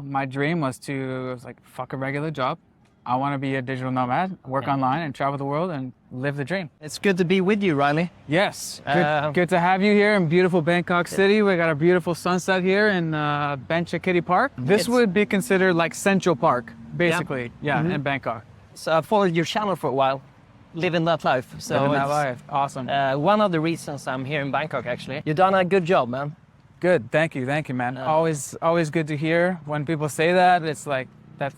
My dream was to fuck a regular job. I want to be a digital nomad, work online and travel the world and live the dream. It's good to be with you, Riley. Yes, good to have you here in beautiful Bangkok City. We got a beautiful sunset here in Benchakitti Park. This would be considered like Central Park, basically, in Bangkok. So I followed your channel for a while, Livin That Life. So Livin That Life, awesome. One of the reasons I'm here in Bangkok, actually. You've done a good job, man. Good, thank you, man. Always good to hear when people say that. It's like, that's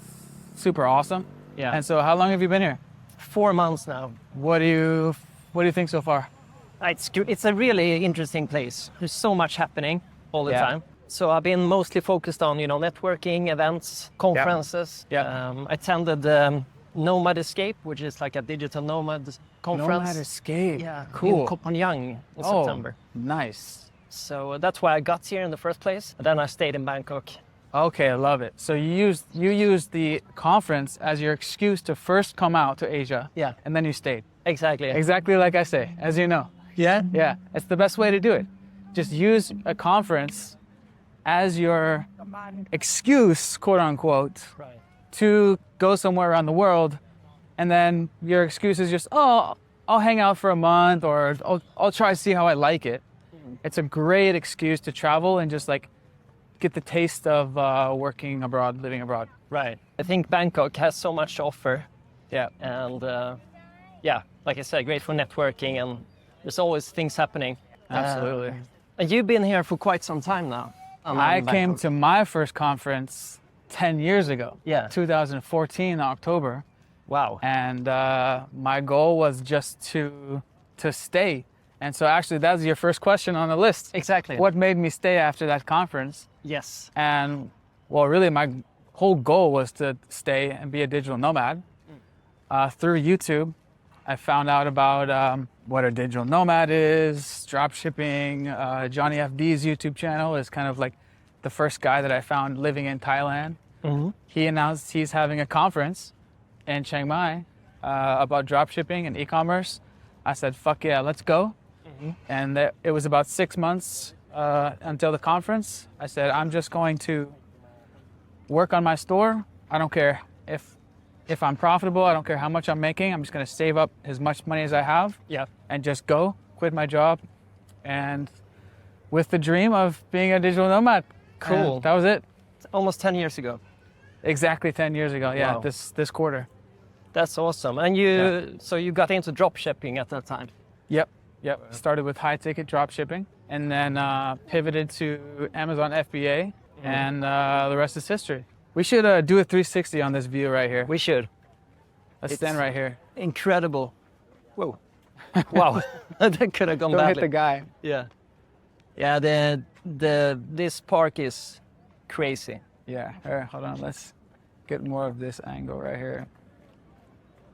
super awesome. Yeah. And so how long have you been here? 4 months now. What do you think so far? It's a really interesting place. There's so much happening all the time. So I've been mostly focused on, networking, events, conferences. I attended Nomad Escape, which is like a digital nomad conference. Nomad Escape. Yeah, cool. In Copenhagen in September. Nice. So that's why I got here in the first place. Then I stayed in Bangkok. Okay, I love it. So you used the conference as your excuse to first come out to Asia. Yeah. And then you stayed. Exactly. Exactly like I say, as you know. Yeah? Yeah, it's the best way to do it. Just use a conference as your excuse, quote unquote, to go somewhere around the world. And then your excuse is just, I'll hang out for a month, or I'll try to see how I like it. It's a great excuse to travel and just get the taste of working abroad, living abroad. Right. I think Bangkok has so much to offer. Yeah. And like I said, great for networking, and there's always things happening. Absolutely. And you've been here for quite some time now. I came to my first conference 10 years ago. Yeah. 2014, October. Wow. And my goal was just to stay. And so actually that's your first question on the list. Exactly. What made me stay after that conference? Yes. And well, really my whole goal was to stay and be a digital nomad. Through YouTube, I found out about what a digital nomad is, dropshipping. Johnny FD's YouTube channel is kind of like the first guy that I found living in Thailand. Mm-hmm. He announced he's having a conference in Chiang Mai about dropshipping and e-commerce. I said, fuck yeah, let's go. And it was about 6 months until the conference. I said, I'm just going to work on my store. I don't care if I'm profitable. I don't care how much I'm making. I'm just going to save up as much money as I have. Yeah. And just go, quit my job. And with the dream of being a digital nomad. Cool. And that was it. Almost 10 years ago. Exactly 10 years ago. Yeah, Wow. this quarter. That's awesome. And so you got into dropshipping at that time? Yep. Started with high ticket drop shipping and then pivoted to Amazon FBA, and the rest is history. We should do a 360 on this view right here. We should. Let's stand right here. Incredible. Whoa. Wow. That could have gone Don't badly. hit the guy. Yeah. Yeah, this park is crazy. Yeah, here, hold on. Let's get more of this angle right here.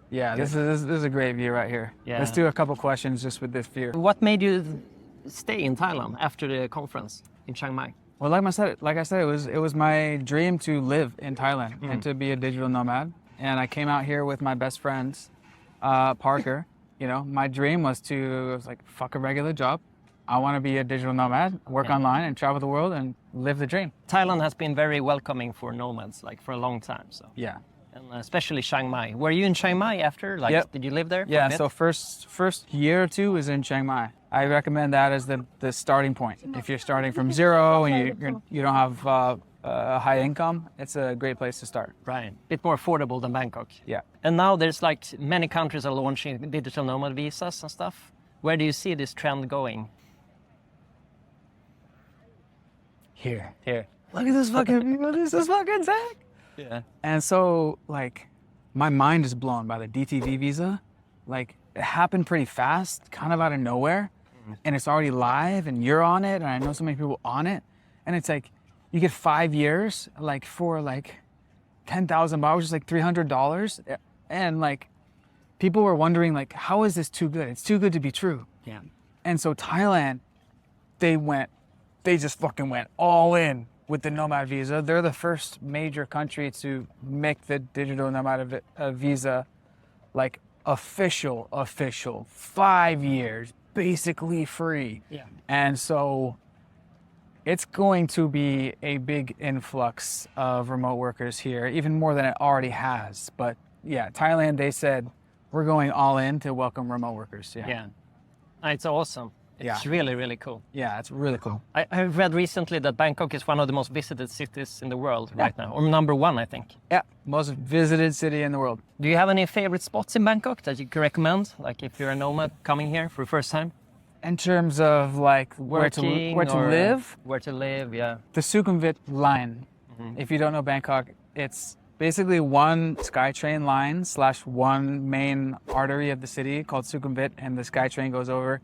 Yeah, this is a great view right here. Yeah. Let's do a couple questions just with this view. What made you stay in Thailand after the conference in Chiang Mai? Well, like I said, it was my dream to live in Thailand and to be a digital nomad. And I came out here with my best friends, Parker. My dream was to fuck a regular job. I want to be a digital nomad, work online and travel the world and live the dream. Thailand has been very welcoming for nomads, for a long time. So yeah. And especially Chiang Mai. Were you in Chiang Mai after? Yep. Did you live there? Yeah, so first year or two was in Chiang Mai. I recommend that as the starting point. If you're starting from zero and you don't have a high income, it's a great place to start. Right. Bit more affordable than Bangkok. Yeah. And now there's many countries are launching digital nomad visas and stuff. Where do you see this trend going? Here. Look at this fucking Zach. Yeah. And so, my mind is blown by the DTV visa. It happened pretty fast, kind of out of nowhere. And it's already live, and you're on it, and I know so many people on it. And it's you get 5 years, for 10,000 baht, which is $300. And people were wondering, how is this too good? It's too good to be true. Yeah. And so Thailand, they just fucking went all in with the Nomad visa. They're the first major country to make the digital Nomad visa official, 5 years, basically free. Yeah. And so it's going to be a big influx of remote workers here, even more than it already has. But yeah, Thailand, they said, we're going all in to welcome remote workers. Yeah. It's awesome. It's really, really cool. Yeah, it's really cool. I read recently that Bangkok is one of the most visited cities in the world right now, or number one, I think. Yeah, most visited city in the world. Do you have any favorite spots in Bangkok that you can recommend? Like if you're a nomad coming here for the first time? In terms of like where to live? Where to live, yeah. The Sukhumvit line. If you don't know Bangkok, it's basically one SkyTrain line / one main artery of the city called Sukhumvit, and the SkyTrain goes over.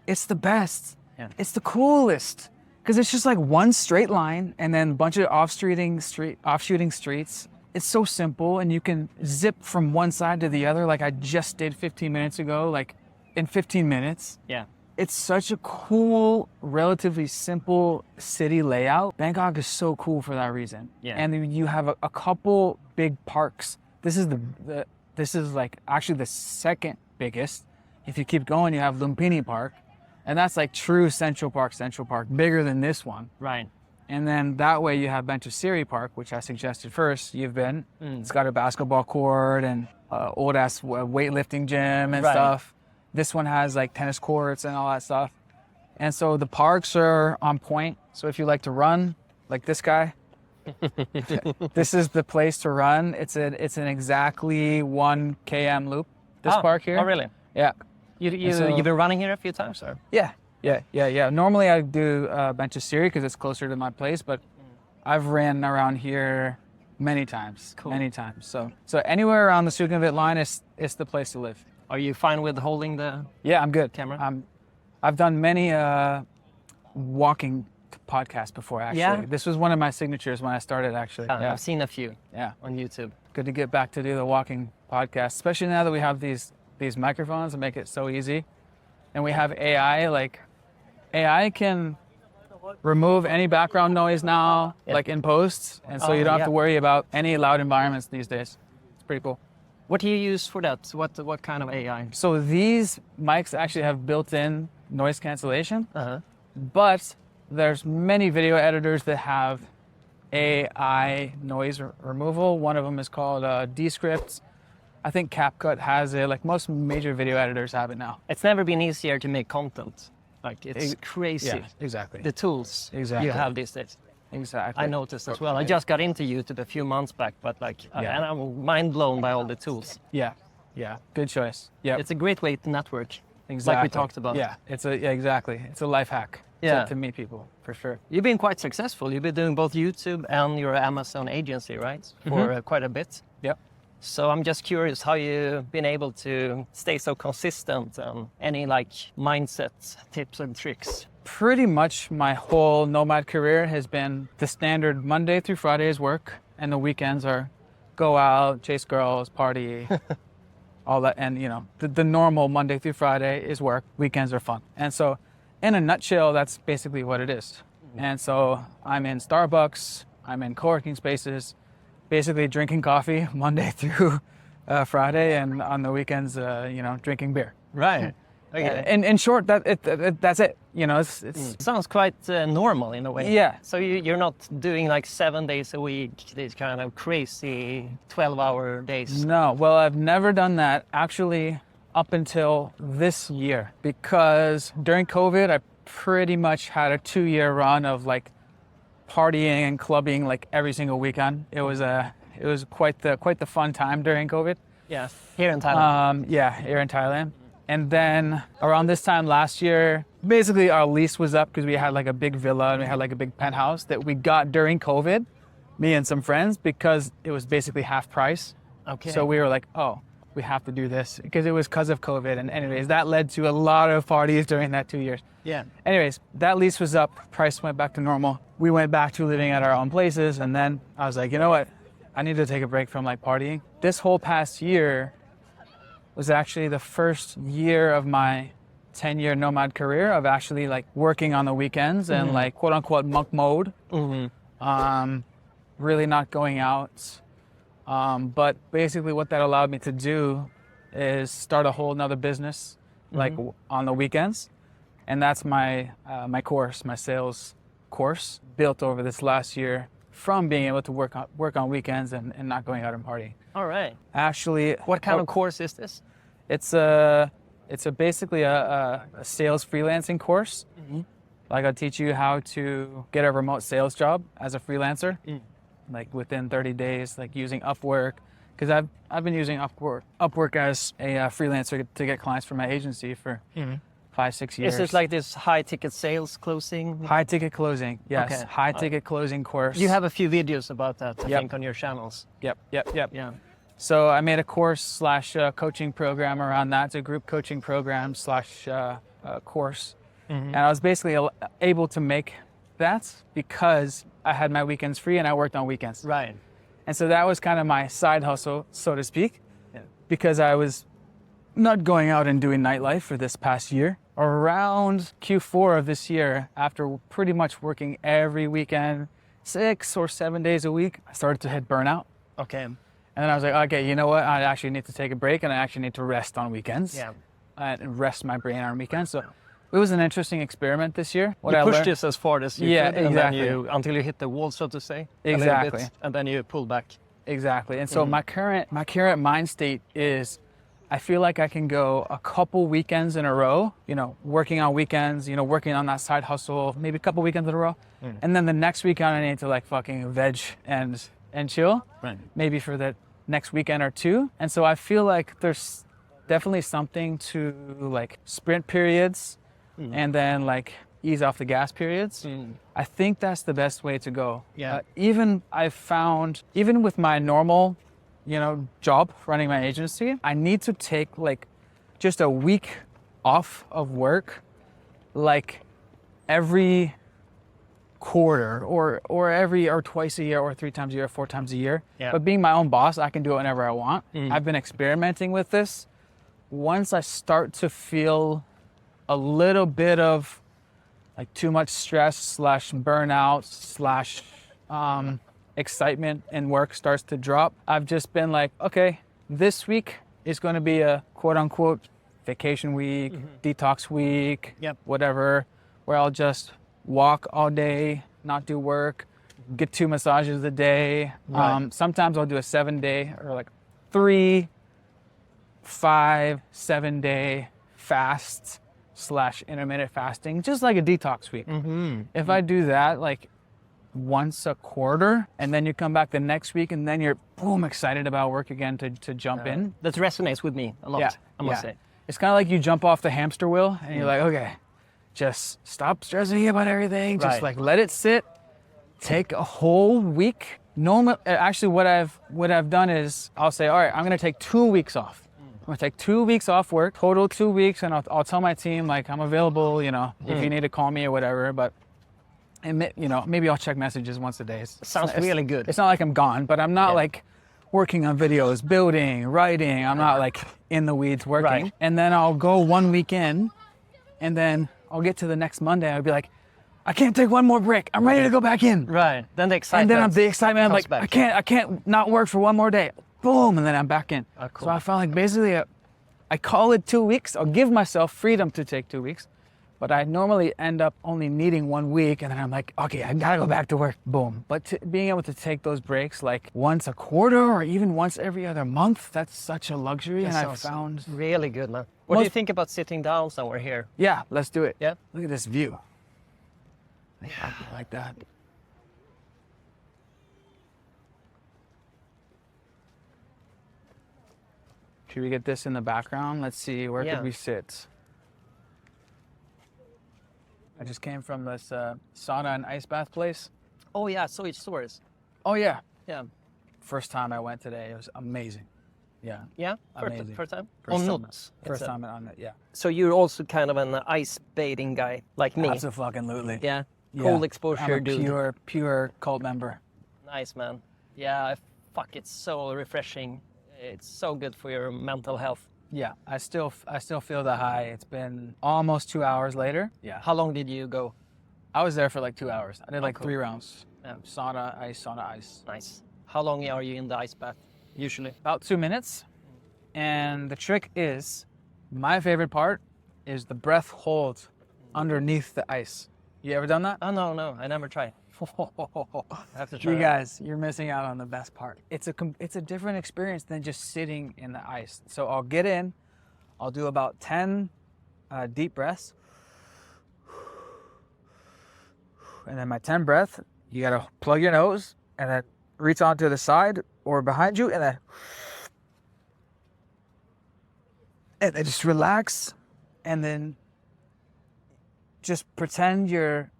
It's the best. Yeah. It's the coolest because it's just like one straight line and then a bunch of offshooting streets. It's so simple, and you can zip from one side to the other like I just did 15 minutes ago, like in 15 minutes. Yeah. It's such a cool, relatively simple city layout. Bangkok is so cool for that reason. Yeah. And you have a couple big parks. This is this is like actually the second biggest. If you keep going, you have Lumpini Park, and that's like true Central Park, bigger than this one. Right. And then that way you have Benchakitti Park, which I suggested first. You've been. It's got a basketball court and old ass weightlifting gym and stuff. This one has like tennis courts and all that stuff. And so the parks are on point. So if you like to run, like this guy, this is the place to run. It's an exactly 1 km loop, this park here. Oh, really? Yeah. You've been running here a few times, or? Yeah. Normally I do Benchakitti because it's closer to my place, but I've ran around here many times. Cool. Many times. So anywhere around the Sukhumvit line is the place to live. Are you fine with holding the I'm good. camera? I've done many walking podcasts before, actually. Yeah? This was one of my signatures when I started, actually. I've seen a few on YouTube. Good to get back to do the walking podcast, especially now that we have these microphones and make it so easy. And we have AI, like AI can remove any background noise now, like in post. And so you don't have to worry about any loud environments these days. It's pretty cool. What do you use for that? What kind of AI? So these mics actually have built-in noise cancellation, but there's many video editors that have AI noise removal. One of them is called Descript. I think CapCut has it. Like most major video editors have it now. It's never been easier to make content. Like it's crazy. Yeah, exactly. The tools you have these days. Exactly. I noticed as well. I just got into YouTube a few months back, but and I'm mind blown by all the tools. Yeah. Good choice. Yeah. It's a great way to network. Exactly. Like we talked about. Yeah. Exactly. It's a life hack. To meet people, for sure. You've been quite successful. You've been doing both YouTube and your Amazon agency, right? For quite a bit. Yep. So I'm just curious how you've been able to stay so consistent, and any like mindset tips and tricks. Pretty much my whole Nomad career has been the standard Monday through Fridays work, and the weekends are go out, chase girls, party, all that. And the normal Monday through Friday is work. Weekends are fun. And so in a nutshell, that's basically what it is. And so I'm in Starbucks, I'm in co-working spaces, basically drinking coffee Monday through Friday, and on the weekends, drinking beer. Right. Okay. In short, that's it. It sounds quite normal in a way. Yeah. So you're not doing like 7 days a week, these kind of crazy 12-hour days. No. Well, I've never done that actually up until this year, because during COVID, I pretty much had a 2-year run of like partying and clubbing like every single weekend. It was quite the fun time during COVID. Yeah. Here in Thailand. Here in Thailand. And then around this time last year, basically our lease was up because we had like a big villa and we had like a big penthouse that we got during COVID, me and some friends, because it was basically half price. Okay. So we were like, oh, we have to do this because it was because of COVID. And anyways, that led to a lot of parties during that 2 years. Yeah. Anyways, that lease was up, price went back to normal. We went back to living at our own places. And then I was like, you know what? I need to take a break from like partying. This whole past year was actually the first year of my 10-year nomad career of actually like working on the weekends and like quote unquote monk mode. Really not going out. But basically what that allowed me to do is start a whole nother business like on the weekends. And that's my course, my sales course built over this last year from being able to work on weekends and not going out and partying. All right. Actually, what kind of course is this? It's basically a sales freelancing course. Mm-hmm. Like I'll teach you how to get a remote sales job as a freelancer, like within 30 days, like using Upwork. Because I've been using Upwork as a freelancer to get clients for my agency for 5-6 years. Is this like this high ticket sales closing? High ticket closing, yes. Okay. High ticket closing course. You have a few videos about that, I think, on your channels. Yep. Yeah. So I made a course / coaching program around that. It's a group coaching program / course. And I was basically able to make that because I had my weekends free and I worked on weekends. Right. And so that was kind of my side hustle, so to speak, because I was not going out and doing nightlife for this past year. Around Q4 of this year, after pretty much working every weekend, 6 or 7 days a week, I started to hit burnout. Okay. And then I was like, okay, you know what? I actually need to take a break and I actually need to rest on weekends. Yeah. And rest my brain on weekends. So it was an interesting experiment this year. You pushed this as far as you could, and exactly. then until you hit the wall, so to say. Exactly. A little bit, and then you pull back. Exactly. And so my current mind state is I feel like I can go a couple weekends in a row, working on weekends, working on that side hustle, maybe a couple weekends in a row. And then the next weekend I need to like fucking veg and chill, maybe for the next weekend or two. And so I feel like there's definitely something to like sprint periods and then like ease off the gas periods. I think that's the best way to go. Yeah. Even I've found, even with my normal, job running my agency, I need to take like just a week off of work, like every quarter or twice a year or 3 times a year, 4 times a year. Yeah. But being my own boss, I can do it whenever I want. I've been experimenting with this. Once I start to feel a little bit of like too much stress / burnout / excitement in work starts to drop, I've just been like, okay, this week is going to be a quote unquote vacation week, detox week, whatever, where I'll just walk all day, not do work, get 2 massages a day. Right. Sometimes I'll do a 7-day or like 3, 5, 7-day fast / intermittent fasting, just like a detox week. If I do that like once a quarter and then you come back the next week and then you're boom excited about work again to jump in. That resonates with me a lot, I must say. It's kind of like you jump off the hamster wheel and you're like, okay, just stop stressing about everything. Just like let it sit. Take a whole week. Actually, what I've done is I'll say, all right, I'm gonna take 2 weeks off. I'm gonna take 2 weeks off work, total 2 weeks, and I'll tell my team like I'm available, if you need to call me or whatever. But maybe I'll check messages once a day. Sounds really good. It's not like I'm gone, but I'm not like working on videos, building, writing. I'm not like in the weeds working. Right. And then I'll go 1 weekend, and then I'll get to the next Monday. I'll be like, I can't take one more break. I'm ready to go back in. Right. Then the excitement. And then the excitement. I'm like, back. I can't not work for one more day. Boom, and then I'm back in. Oh, cool. So I felt like basically, I call it 2 weeks. I'll give myself freedom to take 2 weeks, but I normally end up only needing 1 week, and then I'm like, okay, I gotta go back to work. Boom. But being able to take those breaks like once a quarter or even once every other month, that's such a luxury, and I found really good, man. What do you think about sitting down somewhere here? Yeah, let's do it. Yeah. Look at this view. Yeah, like that. Should we get this in the background? Let's see, where could we sit? I just came from this sauna and ice bath place. Oh yeah, so it's stories. Oh yeah. Yeah. First time I went today, it was amazing. Yeah. Yeah? Amazing. First time? First time. Nomads. First time on it, yeah. So you're also kind of an ice bathing guy, like me. Absolutely. Yeah. Yeah. Cold exposure, I'm a dude. pure cult member. Nice, man. Yeah, it's so refreshing. It's so good for your mental health. Yeah, I still feel the high. It's been almost 2 hours later. Yeah. How long did you go? I was there for like 2 hours. I did like cool. 3 rounds. Yeah. Sauna, ice. Nice. How long are you in the ice bath, usually? About 2 minutes. And the trick is, my favorite part is the breath hold underneath the ice. You ever done that? Oh, no, I never tried. I have to try You that. guys, you're missing out on the best part. It's a different experience than just sitting in the ice. So I'll get in, I'll do about 10 deep breaths. And then my 10 breath, you gotta plug your nose and then reach onto the side or behind you and then just relax and then just pretend you're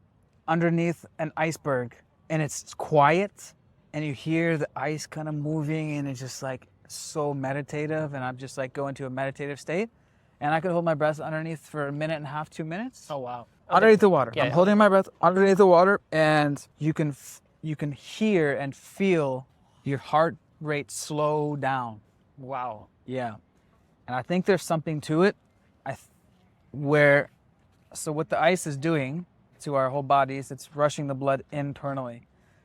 underneath an iceberg and it's quiet and you hear the ice kind of moving and it's just like so meditative, and I'm just like go into a meditative state, and I could hold my breath underneath for a minute and a half, 2 minutes. Oh, wow. Underneath the water. Yeah, I'm holding my breath underneath the water, and you can hear and feel your heart rate slow down. Wow. Yeah. And I think there's something to it so what the ice is doing to our whole bodies, it's rushing the blood internally.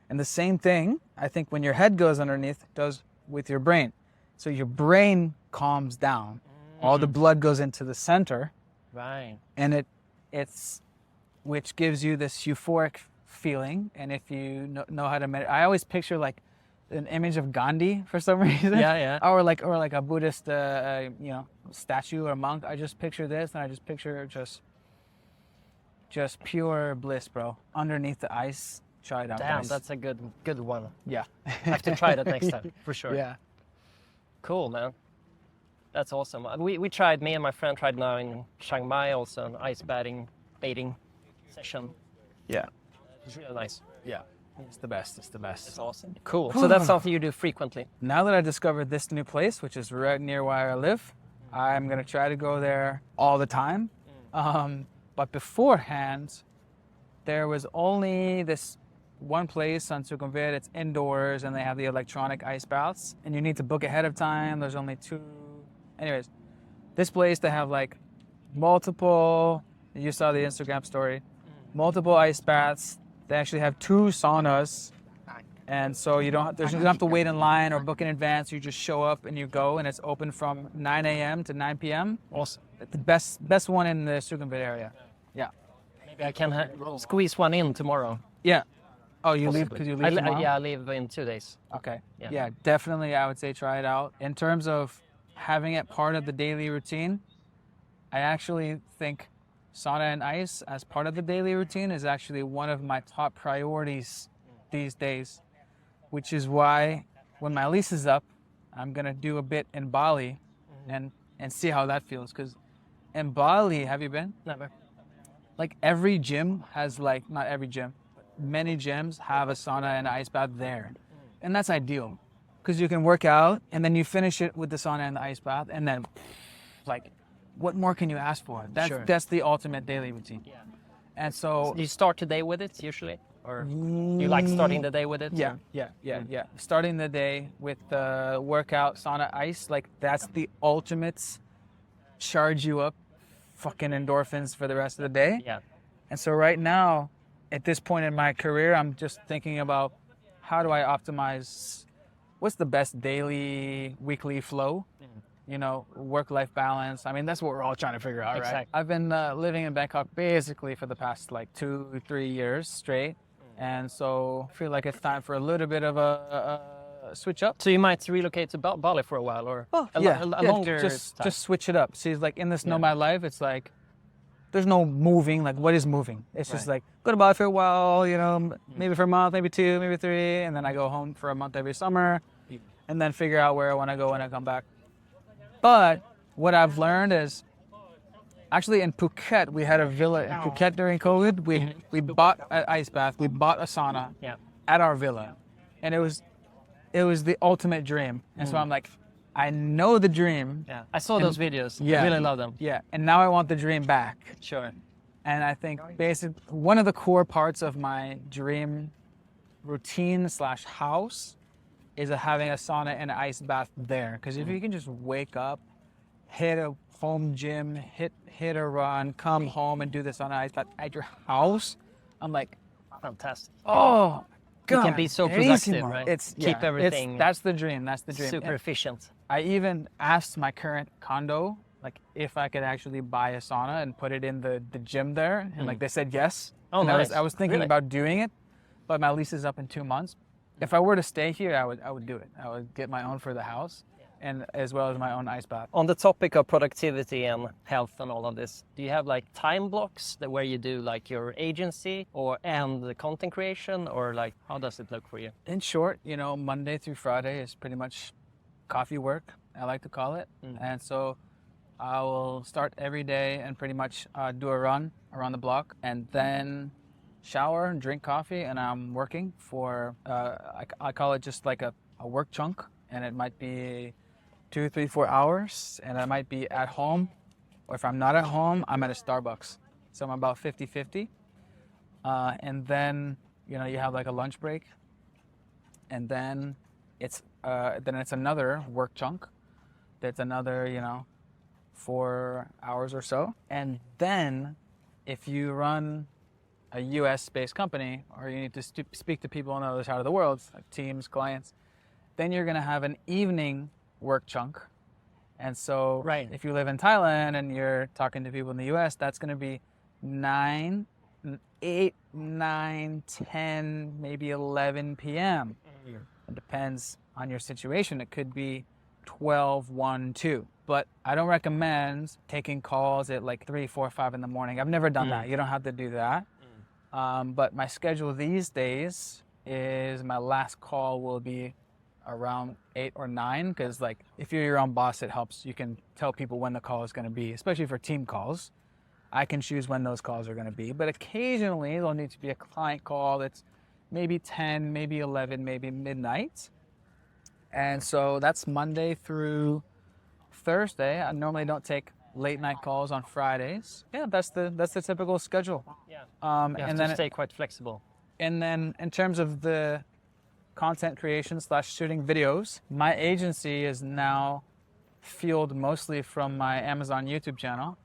And the same thing, I think, when your head goes underneath, does with your brain. So your brain calms down. All the blood goes into the center. Right. And it's which gives you this euphoric feeling. And if you know how to meditate, I always picture like an image of Gandhi for some reason. Yeah. Or like a Buddhist, statue or monk. I just picture this, and I just picture just pure bliss, bro. Underneath the ice. Try it out, Damn, guys. that's a good one. Yeah. I have to try that next time, for sure. Yeah. Cool, man. That's awesome. We tried, me and my friend tried now in Chiang Mai also an ice baiting session. Yeah. It's really nice. Yeah. It's the best. It's the best. It's awesome. Cool. So that's something you do frequently. Now that I discovered this new place, which is right near where I live, I'm going to try to go there all the time. But beforehand, there was only this one place on Sukhumvit. It's indoors, and they have the electronic ice baths, and you need to book ahead of time. There's only 2. Anyways, this place, they have like multiple, you saw the Instagram story, multiple ice baths. They actually have 2 saunas. And so you don't have to wait in line or book in advance. You just show up and you go, and it's open from 9 a.m. to 9 p.m. Awesome. The best one in the Sukhumvit area. Yeah. Maybe I can squeeze one in tomorrow. Yeah. Oh, you Possibly. leave because you leave tomorrow? Yeah, I leave in 2 days. Okay. Yeah. Yeah, definitely I would say try it out. In terms of having it part of the daily routine, I actually think sauna and ice as part of the daily routine is actually one of my top priorities these days, which is why when my lease is up, I'm going to do a bit in Bali and see how that feels. Because in Bali, have you been? Never. Like every gym has not every gym, but many gyms have a sauna and ice bath there. And that's ideal because you can work out and then you finish it with the sauna and the ice bath, and then what more can you ask for? That's the ultimate daily routine. Yeah. And so you start the day with it usually, or you like starting the day with it? Yeah. Starting the day with the workout, sauna, ice, that's the ultimate charge you up, fucking endorphins for the rest of the day. Yeah. And so right now, at this point in my career, I'm just thinking about how do I optimize, what's the best daily, weekly flow? Work-life balance. I mean, that's what we're all trying to figure out, Exactly. right? I've been living in Bangkok basically for the past 2-3 years straight. And so I feel like it's time for a little bit of a switch up. So you might relocate to Bali for a while, or a longer just time. switch it up. See, in this Nomad life, it's there's no moving. What is moving? It's just go to Bali for a while, maybe for a month, maybe 2, maybe 3, and then I go home for a month every summer, and then figure out where I want to go when I come back. But what I've learned is, actually in Phuket, we had a villa in Phuket during COVID. We bought an ice bath, we bought a sauna at our villa, and it was the ultimate dream. And so I'm I know the dream. Yeah, I saw those videos. Yeah, I really love them. Yeah, and now I want the dream back. Sure. And I think one of the core parts of my dream routine / house is having a sauna and an ice bath there. Because if you can just wake up, hit a home gym, hit a run, come home and do this on an ice bath at your house, I'm fantastic. Oh, God, you can be so productive, right? Keep everything. That's the dream. Super efficient. I even asked my current condo if I could actually buy a sauna and put it in the gym there, and they said yes. Oh, and nice. I was thinking Really? about doing it, but my lease is up in 2 months. If I were to stay here, I would do it. I would get my own for the house, and as well as my own ice bath. On the topic of productivity and health and all of this, do you have like time blocks where you do like your agency and the content creation, or like how does it look for you? In short, you know, Monday through Friday is pretty much coffee work, I like to call it. And so I will start every day and pretty much do a run around the block, and then shower and drink coffee, and I'm working for, I call it just like a work chunk, and it might be 2, 3, 4 hours, and I might be at home, or if I'm not at home, I'm at a Starbucks. So I'm about 50-50. And then, you know, you have like a lunch break, and then it's another work chunk. That's another, you know, 4 hours or so. And then if you run a US-based company, or you need to speak to people on the other side of the world, like teams, clients, then you're going to have an evening work chunk. And so if you live in Thailand and you're talking to people in the US, that's going to be 9, 8, 9, 10, maybe 11 p.m. It depends on your situation. It could be 12, 1, 2. But I don't recommend taking calls at like 3, 4, 5 in the morning. I've never done that. You don't have to do that. But my schedule these days is my last call will be around 8 or 9, because like if you're your own boss, it helps. You can tell people when the call is going to be, especially for team calls. I can choose when those calls are going to be, but occasionally there'll need to be a client call that's maybe 10, maybe 11, maybe midnight. And so that's Monday through Thursday. I normally don't take late night calls on Fridays. Yeah, that's the typical schedule. Yeah. You have to stay quite flexible. And then in terms of the content creation / shooting videos, my agency is now fueled mostly from my Amazon YouTube channel.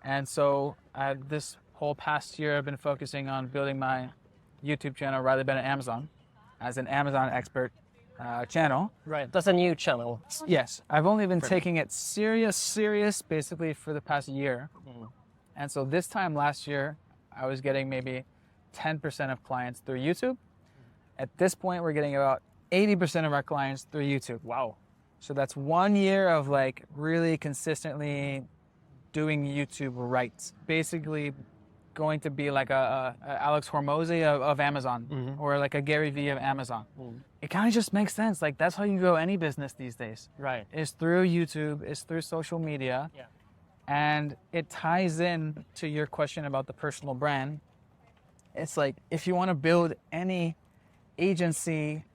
And so this whole past year, I've been focusing on building my YouTube channel, Riley Bennett Amazon, as an Amazon expert channel. Right, that's a new channel. Yes, I've only been taking it serious, basically for the past year. And so this time last year, I was getting maybe 10% of clients through YouTube. At this point, we're getting about 80% of our clients through YouTube. Wow. So that's 1 year of like really consistently doing YouTube right. Basically going to be like a Alex Hormozy of Amazon, or like a Gary Vee of Amazon. It kind of just makes sense. Like that's how you grow any business these days. Right. It's through YouTube, it's through social media. Yeah. And it ties in to your question about the personal brand. It's like if you want to build any agency,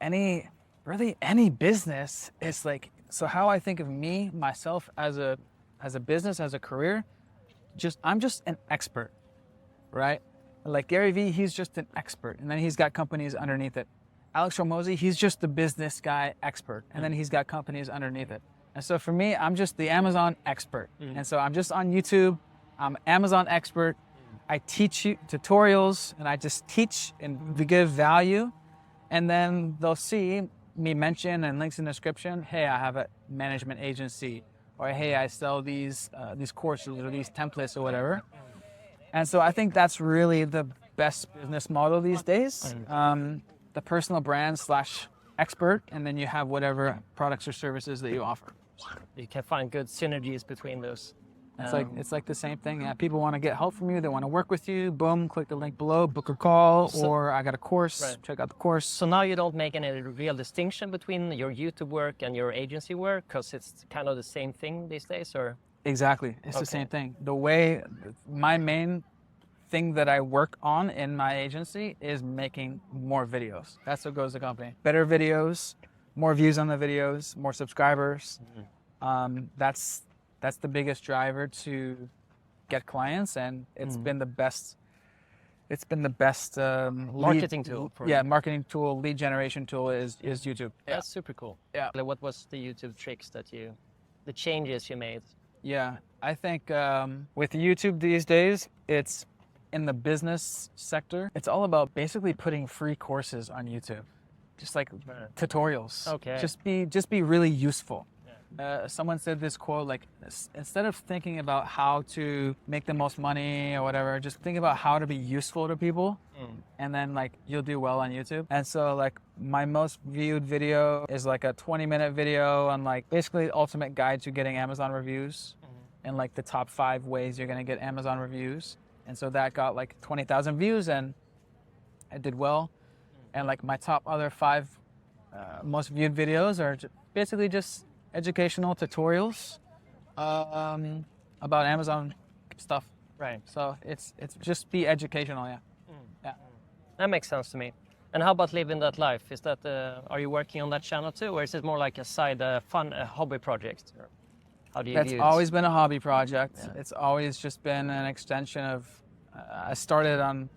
any business, it's like, so how I think of myself as a business, as a career, I'm just an expert, right? Like Gary Vee, he's just an expert, and then he's got companies underneath it. Alex Hormozy, he's just the business guy expert, and then he's got companies underneath it. And so for me, I'm just the Amazon expert. And so I'm just on YouTube, I'm Amazon expert. I teach you tutorials, and I just teach and give value. And then they'll see me mention and links in the description, hey, I have a management agency, or hey, I sell these courses or these templates or whatever. And so I think that's really the best business model these days. The personal brand / expert, and then you have whatever products or services that you offer. You can find good synergies between those. It's like the same thing. Yeah, people want to get help from you. They want to work with you. Boom, click the link below, book a call, or I got a course, check out the course. So now you don't make any real distinction between your YouTube work and your agency work, because it's kind of the same thing these days, or? Exactly, it's the same thing. My main thing that I work on in my agency is making more videos. That's what goes to the company. Better videos, more views on the videos, more subscribers. That's the biggest driver to get clients, and it's been the best. It's been the best marketing tool. Marketing tool, lead generation tool is YouTube. That's super cool. Yeah. What was the YouTube tricks the changes you made? Yeah, I think with YouTube these days, it's in the business sector. It's all about basically putting free courses on YouTube, just like tutorials. Okay. Just be really useful. someone said this quote, like, instead of thinking about how to make the most money or whatever, just think about how to be useful to people, and then like you'll do well on YouTube. And so like my most viewed video is like a 20-minute video on like basically ultimate guide to getting Amazon reviews, and like the top 5 ways you're gonna get Amazon reviews. And so that got like 20,000 views, and I did well. And like my top other 5 most viewed videos are basically just educational tutorials about Amazon stuff. Right. So it's just be educational, yeah. Yeah. That makes sense to me. And how about Livin That Life? Is that are you working on that channel too, or is it more like a side fun hobby project? How do you That's view it? always been a hobby project. Yeah. It's always just been an extension of. I started on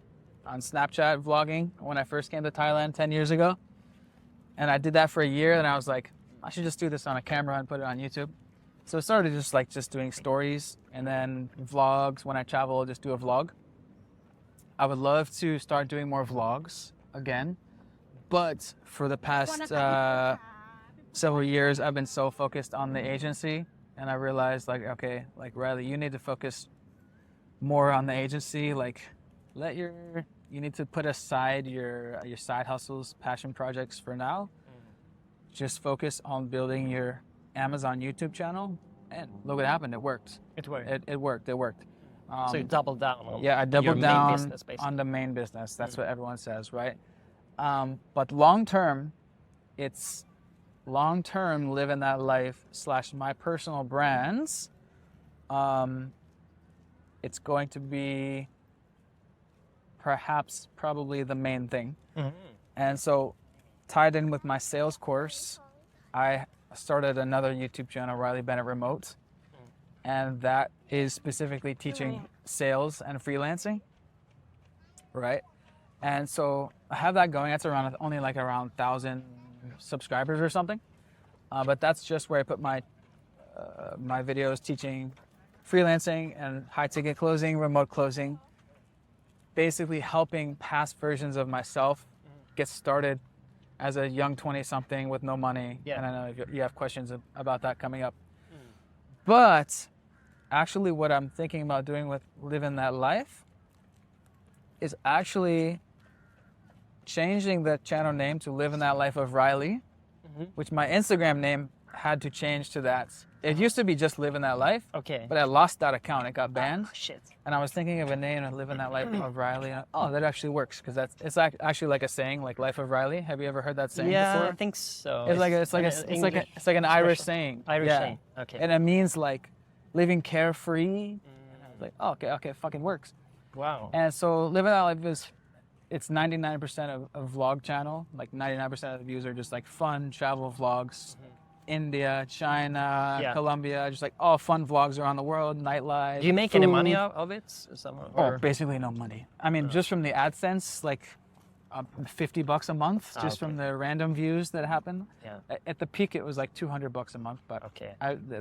Snapchat vlogging when I first came to Thailand 10 years ago, and I did that for a year. And I was like, I should just do this on a camera and put it on YouTube. So it started just doing stories, and then vlogs. When I travel, I'll just do a vlog. I would love to start doing more vlogs again, but for the past several years, I've been so focused on the agency, and I realized like, okay, like Riley, you need to focus more on the agency. Like, you need to put aside your side hustles, passion projects for now. Just focus on building your Amazon YouTube channel, and look what happened. It worked. It worked. It worked. It worked. So you doubled down on I doubled your main down business, basically. on the main business. That's what everyone says, right? But long term, it's Livin That Life / my personal brands. It's going to be probably the main thing. And so tied in with my sales course, I started another YouTube channel, Riley Bennett Remote, and that is specifically teaching sales and freelancing, right? And so I have that going. That's only around 1,000 subscribers or something, but that's just where I put my videos teaching freelancing and high ticket closing, remote closing, basically helping past versions of myself get started as a young 20-something with no money. Yeah. And I know you have questions about that coming up. But actually what I'm thinking about doing with Livin That Life is actually changing the channel name to Livin That Life of Riley, which my Instagram name had to change to that. It used to be just Livin That Life, Okay. but I lost that account. It got banned. Oh, shit. And I was thinking of a name of Livin That Life of Riley. Oh, that actually works, because it's actually like a saying, like Life of Riley. Have you ever heard that saying Yeah, before? I think so. It's like an Irish saying. Irish Yeah. saying. Okay. And it means like living carefree. And I was like, oh, okay, it fucking works. Wow. And so Livin That Life it's 99% of vlog channel. Like 99% of the views are just like fun travel vlogs. India, China, Colombia, just like all fun vlogs around the world, nightlife. Do you make any money out of it? Basically no money. I mean, just from the AdSense, like $50 a month, just from the random views that happen. Yeah. At the peak, it was like $200 a month, but Okay.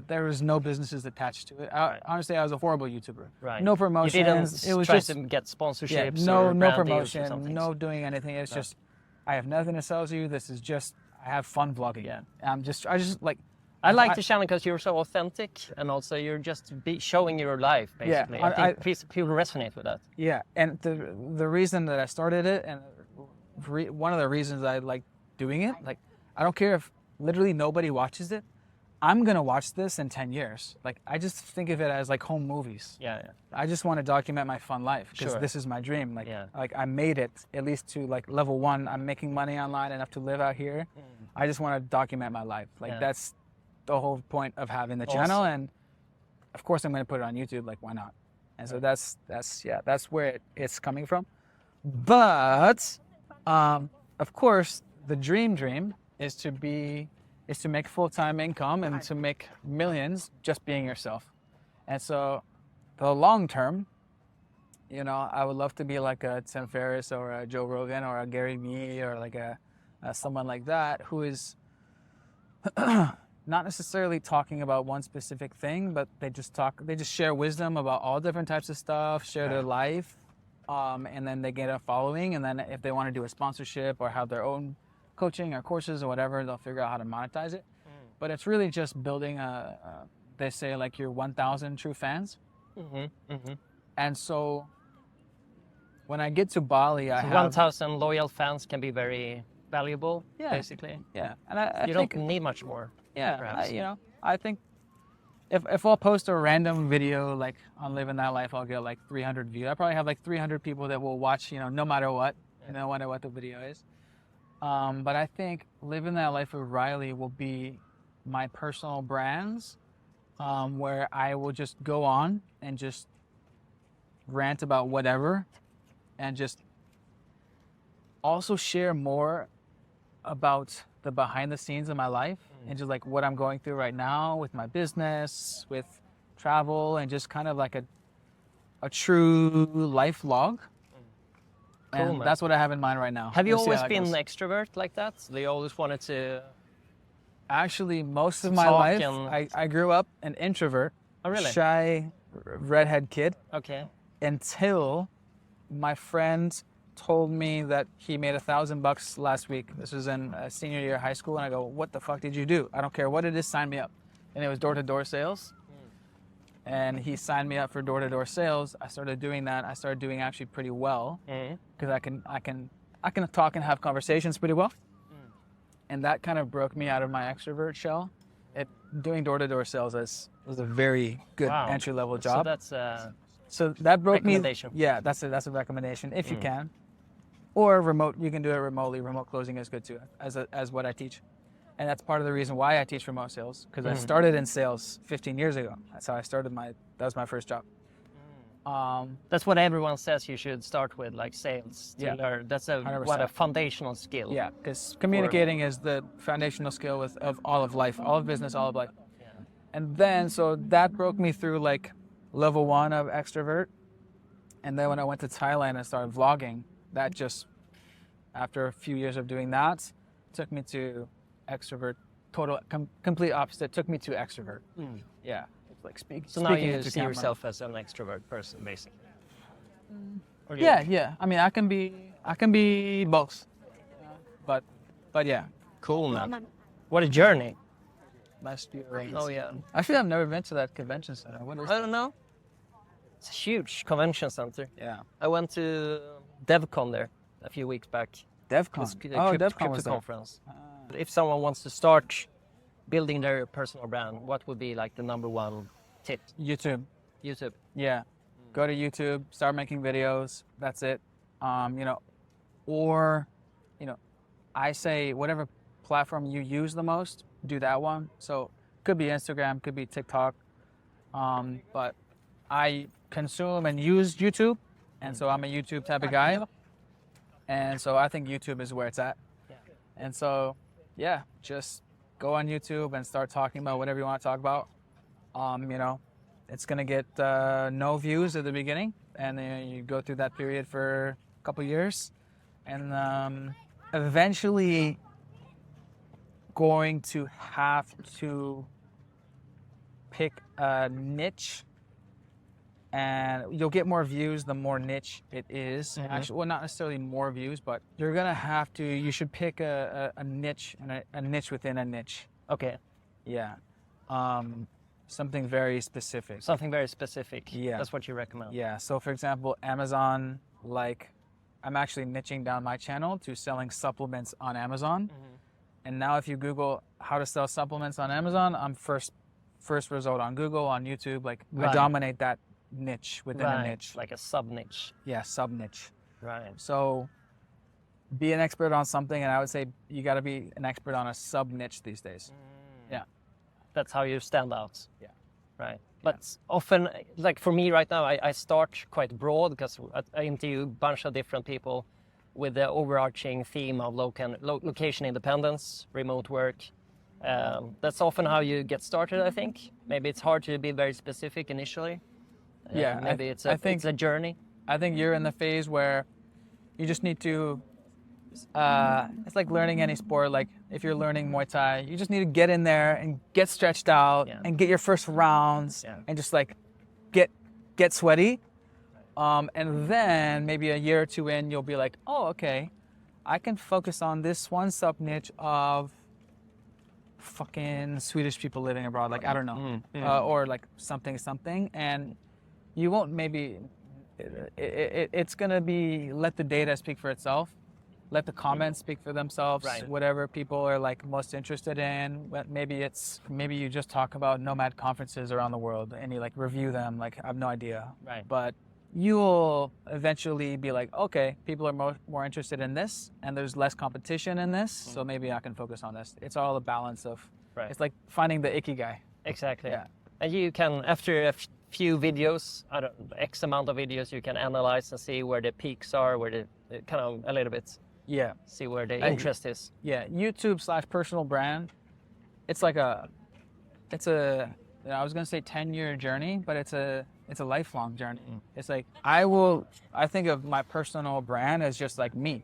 there was no businesses attached to it. Honestly, I was a horrible YouTuber. Right. No promotions. You didn't it was try just to get sponsorships no or brand deals or promotion, something? no doing anything. It's just I have nothing to sell to you. This is just I have fun vlogging. Yeah. I just like. I like the channel because you're so authentic, and also you're just showing your life, basically. Yeah, I think people resonate with that. Yeah, and the reason that I started it, and one of the reasons I like doing it, like I don't care if literally nobody watches it, I'm gonna watch this in 10 years. Like I just think of it as like home movies. Yeah. I just want to document my fun life because Sure. this is my dream. Like I made it at least to like level 1. I'm making money online enough to live out here. I just want to document my life. Like that's the whole point of having the channel, and of course I'm going to put it on YouTube. Like why not? And so that's where it's coming from. But of course the dream is to make full-time income and to make millions just being yourself. And so the long term, you know, I would love to be like a Tim Ferriss or a Joe Rogan or a Gary Vee or like a someone like that who is not necessarily talking about one specific thing, but they just share wisdom about all different types of stuff, share their life, and then they get a following, and then if they want to do a sponsorship or have their own coaching or courses or whatever, they'll figure out how to monetize it. but it's really just building they say like your 1,000 true fans. And so when I get to Bali, I have 1,000 loyal fans can be very valuable, basically. Yeah, and I you think, don't need much more. Yeah, I think if I'll post a random video like on Livin That Life, I'll get like 300 views. I probably have like 300 people that will watch, no matter what, no matter what the video is. But I think Livin That Life with Riley will be my personal brands, where I will just go on and just rant about whatever, and just also share more about the behind the scenes of my life and just like what I'm going through right now with my business, with travel, and just kind of like a true life log. Cool, And man. that's what I have in mind right now. Have you We'll see always how it been goes. extrovert like that? So you always wanted to... Actually, most of my Talk life, and- I grew up an introvert, Oh, really? shy redhead kid, Okay. until my friend told me that he made $1,000 last week. This was in senior year of high school, and I go, "What the fuck did you do? I don't care what it is, sign me up." And it was door-to-door sales, and he signed me up for door-to-door sales. I started doing that. I started doing actually pretty well because I can talk and have conversations pretty well. And that kind of broke me out of my extrovert shell. Doing door-to-door sales was a very good entry-level job. So that's So that broke me. recommendation. Yeah, that's a recommendation if you can, or remote. You can do it remotely. Remote closing is good too, as what I teach, and that's part of the reason why I teach remote sales, because I started in sales 15 years ago. That's how I started that was my first job. That's what everyone says you should start with, like sales. To Yeah. learn. That's a 100%. foundational skill. Yeah, because communicating is the foundational skill of all of life, all of business, all of life. And then, so that broke me through like level 1 of extrovert. And then when I went to Thailand and started vlogging, that just, after a few years of doing that, took me to extrovert. Complete opposite, took me to extrovert. Yeah. It's like So now speaking you into see camera. yourself as an extrovert person, basically. Or you- Yeah. I mean, I can be both. But yeah. Cool, man. What a journey. Last few rains. Oh, yeah. Actually, I've never been to that convention center. What is I don't know. It's a huge convention center. Yeah. I went to DevCon there a few weeks back. DevCon. It's a DevCon crypto was there. conference. But if someone wants to start building their personal brand, what would be like the number one tip? YouTube. YouTube. Yeah. Go to YouTube, start making videos. That's it. Or, I say whatever platform you use the most, do that one. So could be Instagram, could be TikTok. But I consume and use YouTube. And so I'm a YouTube type of guy. And so I think YouTube is where it's at. And so, yeah, just go on YouTube and start talking about whatever you want to talk about. It's going to get no views at the beginning, and then you go through that period for a couple years, and eventually going to have to pick a niche, and you'll get more views the more niche it is. Actually, well, not necessarily more views, but you should pick a niche, and a niche within a niche. Okay. Yeah. Something very specific. Something very specific. Yeah. That's what you recommend. Yeah. So, for example, Amazon, I'm actually niching down my channel to selling supplements on Amazon. And now if you Google how to sell supplements on Amazon, I'm first result on Google, on YouTube. I Right. dominate that niche within a niche. Like a sub niche. Yeah, sub niche. Right. So be an expert on something, and I would say you got to be an expert on a sub niche these days. Yeah. That's how you stand out. Yeah. Right. But often, like for me right now, I start quite broad because I interview a bunch of different people with the overarching theme of location independence, remote work. That's often how you get started, I think. Maybe it's hard to be very specific initially. Yeah, Maybe it's a journey. I think you're in the phase where you just need to, it's like learning any sport. Like if you're learning Muay Thai, you just need to get in there and get stretched out and get your first rounds and just get sweaty. And then maybe a year or two in, you'll be like, oh, okay, I can focus on this one sub niche of fucking Swedish people living abroad, like I don't know, or like something, and you won't maybe. It's gonna be let the data speak for itself, let the comments speak for themselves. Right. Whatever people are like most interested in. But maybe you just talk about Nomad conferences around the world and you like review them. Like I have no idea. Right. But you will eventually be like, okay, people are more interested in this, and there's less competition in this, so maybe I can focus on this. It's all a balance of. Right. It's like finding the icky guy. Exactly. Yeah. And you can, after a few videos, X amount of videos, you can analyze and see where the peaks are, where the kind of a little bit. Yeah. See where the interest is. Yeah. YouTube/personal brand. It's like I was gonna say 10-year journey, but it's a lifelong journey. It's like I think of my personal brand as just like me,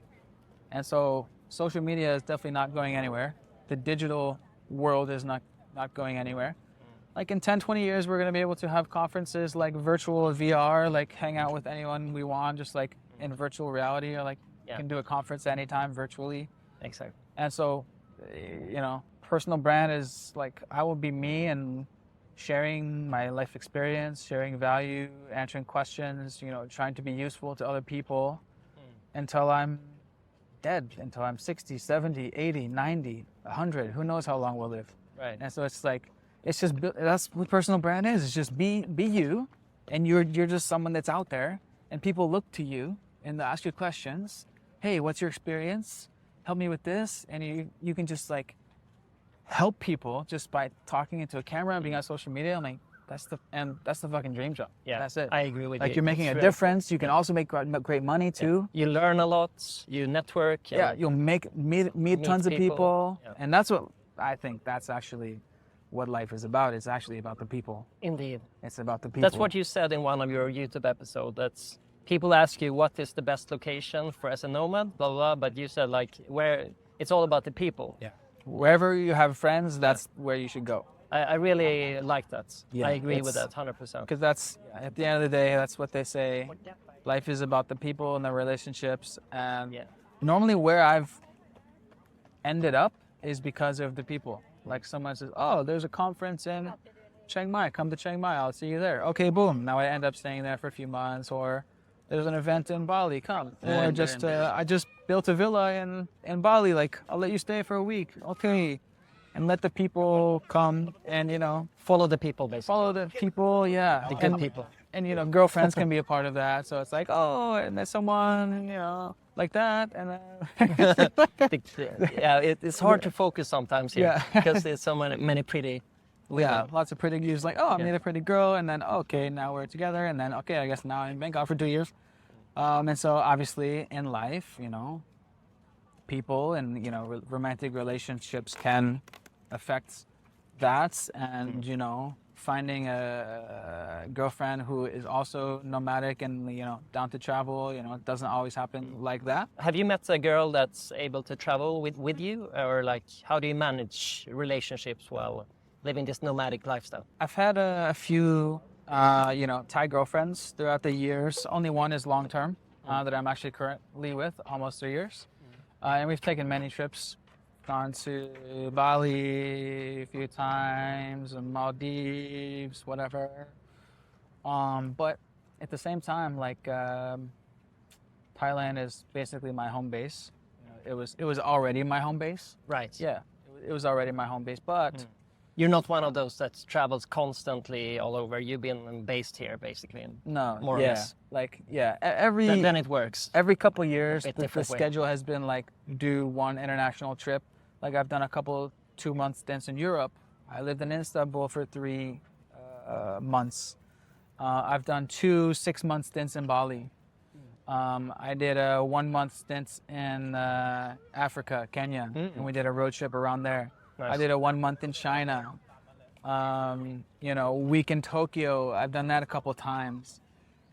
and so social media is definitely not going anywhere. The digital world is not going anywhere. Like in 10, 20 years, we're going to be able to have conferences like virtual VR, like hang out with anyone we want, just like in virtual reality, or like you can do a conference anytime virtually. Exactly. And so, personal brand is like, I will be me and sharing my life experience, sharing value, answering questions, trying to be useful to other people until I'm dead, until I'm 60, 70, 80, 90, 100. Who knows how long we'll live. Right. And so it's like, that's what personal brand is. It's just be you, and you're just someone that's out there, and people look to you and they ask you questions. Hey, what's your experience? Help me with this. And you can just like help people just by talking into a camera and being on social media. I'm like, that's the fucking dream job. Yeah, that's it. I agree with you. Like you're making a difference. You can also make great money too. Yeah. You learn a lot. You network. Yeah, you'll meet tons of people. Yeah. And that's what I think. That's actually what life is about. It's actually about the people. Indeed. It's about the people. That's what you said in one of your YouTube episodes. That's people ask you what is the best location for as a nomad, blah, blah, but you said like where it's all about the people. Yeah. Wherever you have friends, that's where you should go. I really like that. Yeah, I agree with that 100%. Because that's, at the end of the day, that's what they say. Life is about the people and the relationships. And normally where I've ended up is because of the people. Like someone says, oh, there's a conference in Chiang Mai. Come to Chiang Mai. I'll see you there. Okay, boom. Now I end up staying there for a few months. Or there's an event in Bali. Come. Or just I just built a villa in Bali. Like, I'll let you stay for a week. Okay. And let the people come and, follow the people, basically. Follow the people, yeah. The good people. And, girlfriends can be a part of that. So it's like, oh, and there's someone, like that. And it's hard to focus sometimes here because there's so many pretty women. Yeah, lots of pretty views. Like, oh, I met a pretty girl. And then, okay, now we're together. And then, okay, I guess now I'm in Bangkok for 2 years. And so obviously in life, people and, romantic relationships can affect that. And, finding a girlfriend who is also nomadic and, down to travel, it doesn't always happen like that. Have you met a girl that's able to travel with you? Or like, how do you manage relationships while living this nomadic lifestyle? I've had a few, Thai girlfriends throughout the years. Only one is long-term that I'm actually currently with, almost 3 years. And we've taken many trips. Gone to Bali a few times, and Maldives, whatever. But at the same time, like Thailand is basically my home base. It was already my home base. Right. Yeah, it was already my home base. But you're not one of those that travels constantly all over. You've been based here, basically. No. More or less. Like every then it works. Every couple years, the way. schedule has been like do one international trip. Like I've done a couple 2-month stints in Europe. I lived in Istanbul for 3 months. I've done 2 6-month stints in Bali. I did a 1-month stint in Africa, Kenya, and we did a road trip around there. Nice. I did a 1 month in China. A week in Tokyo. I've done that a couple times.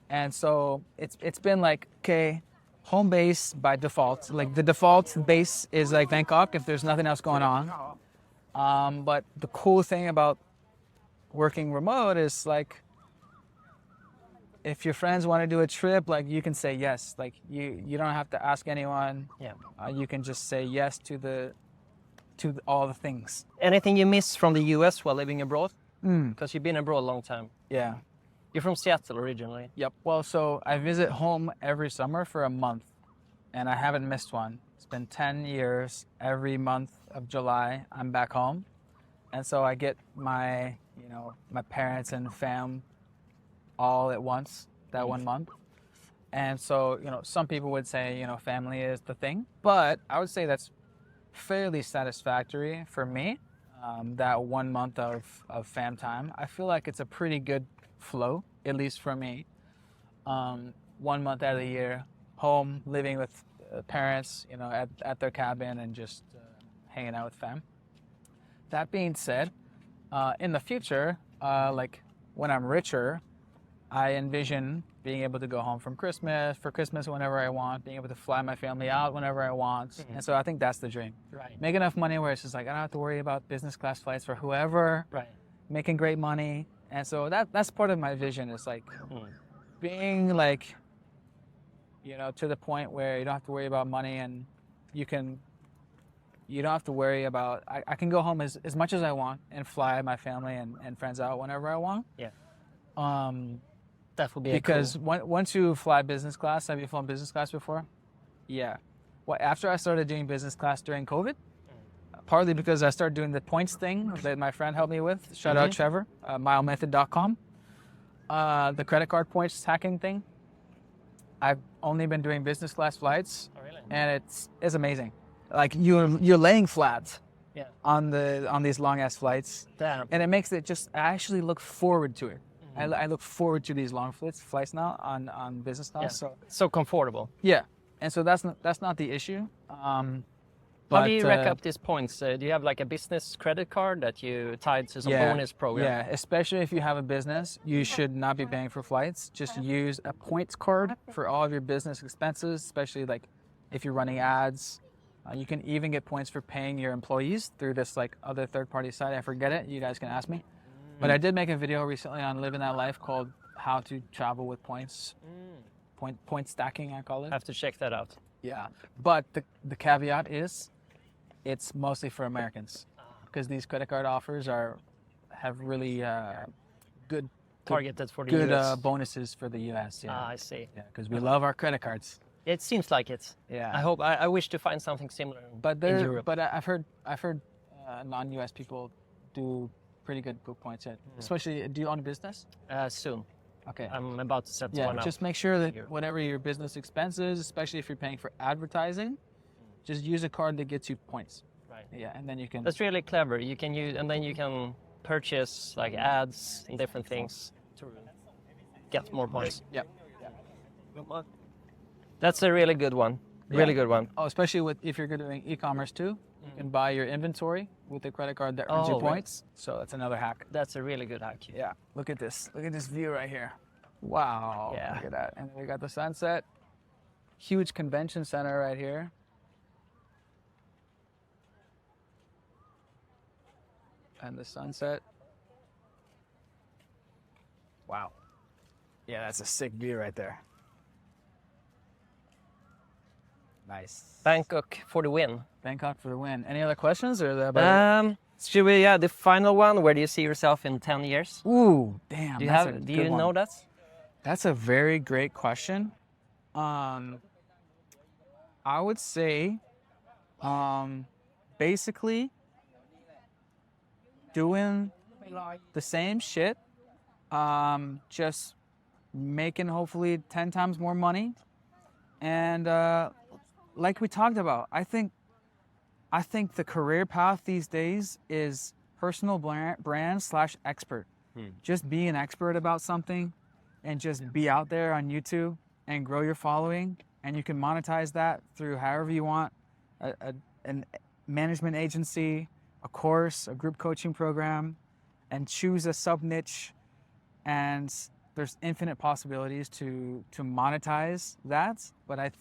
And so it's been like, okay, home base by default. Like the default base is like Bangkok if there's nothing else going on. But the cool thing about working remote is like if your friends want to do a trip, like you can say yes. Like you don't have to ask anyone. Yeah. You can just say yes to to all the things. Anything you miss from the US while living abroad? Because you've been abroad a long time. Yeah. You're from Seattle originally. Yep. Well, so I visit home every summer for a month, and I haven't missed one. It's been 10 years. Every month of July, I'm back home. And so I get my, my parents and fam all at once that 1 month. And so, some people would say, family is the thing, but I would say that's fairly satisfactory for me. That 1 month of fam time, I feel like it's a pretty good flow, at least for me. 1 month out of the year, home, living with parents, at their cabin and just hanging out with fam. That being said, in the future, like when I'm richer, I envision being able to go home for Christmas whenever I want, being able to fly my family out whenever I want. And so I think that's the dream. Right. Make enough money where it's just like, I don't have to worry about business class flights for whoever, Right. making great money. And so that's part of my vision, is like being like, to the point where you don't have to worry about money, and you don't have to worry about, I can go home as much as I want and fly my family and friends out whenever I want. Yeah. That would be because cool. Once you fly business class, have you flown business class before? Yeah. Well, after I started doing business class during COVID, partly because I started doing the points thing that my friend helped me with. Shout out Trevor, milemethod.com. The credit card points hacking thing. I've only been doing business class flights, and it's amazing. Like you're laying flat on these long ass flights. Damn. And it makes it I actually look forward to it. I look forward to these long flights now on business class. Yeah. So comfortable. Yeah, and so that's not the issue. How do you rack up these points? Do you have like a business credit card that you tied to some bonus program? Yeah, especially if you have a business, you should not be paying for flights. Just use a points card for all of your business expenses, especially like if you're running ads. You can even get points for paying your employees through this like other third-party site. I forget it. You guys can ask me. But I did make a video recently on Livin That Life called How to Travel with Points. Point stacking, I call it. I have to check that out. Yeah. But the caveat is it's mostly for Americans, because these credit card offers have really good targeted for the good US. Bonuses for the US. Yeah. I see. Yeah, because we love our credit cards. It seems like it. Yeah. I wish to find something similar in Europe. But I've heard non-US people do pretty good book points at. Especially, do you own a business? Soon. Okay. I'm about to set one up. Just make sure that whatever your business expenses, especially if you're paying for advertising, just use a card that gets you points. Right. Yeah, and then you can. That's really clever. You can use, and then you can purchase like ads and different things to get more points. Yep. That's a really good one. Really good one. Oh, especially if you're doing e-commerce too. You can buy your inventory with a credit card that earns you points. Right. So that's another hack. That's a really good hack. Yeah. Look at this. Look at this view right here. Wow. Yeah. Look at that. And then we got the sunset. Huge convention center right here. And the sunset. Wow. Yeah, that's a sick view right there. Nice. Bangkok for the win. Bangkok for the win. Any other questions, or is that about it? Should we? Yeah, the final one. Where do you see yourself in 10 years? Ooh, damn. Do you know that? That's a very great question. I would say, basically, doing the same shit, just making hopefully 10 times more money, and like we talked about, I think the career path these days is personal brand / expert. Just be an expert about something, and just be out there on YouTube and grow your following, and you can monetize that through however you want, a management agency, a course, a group coaching program, and choose a sub niche, and there's infinite possibilities to monetize that. But I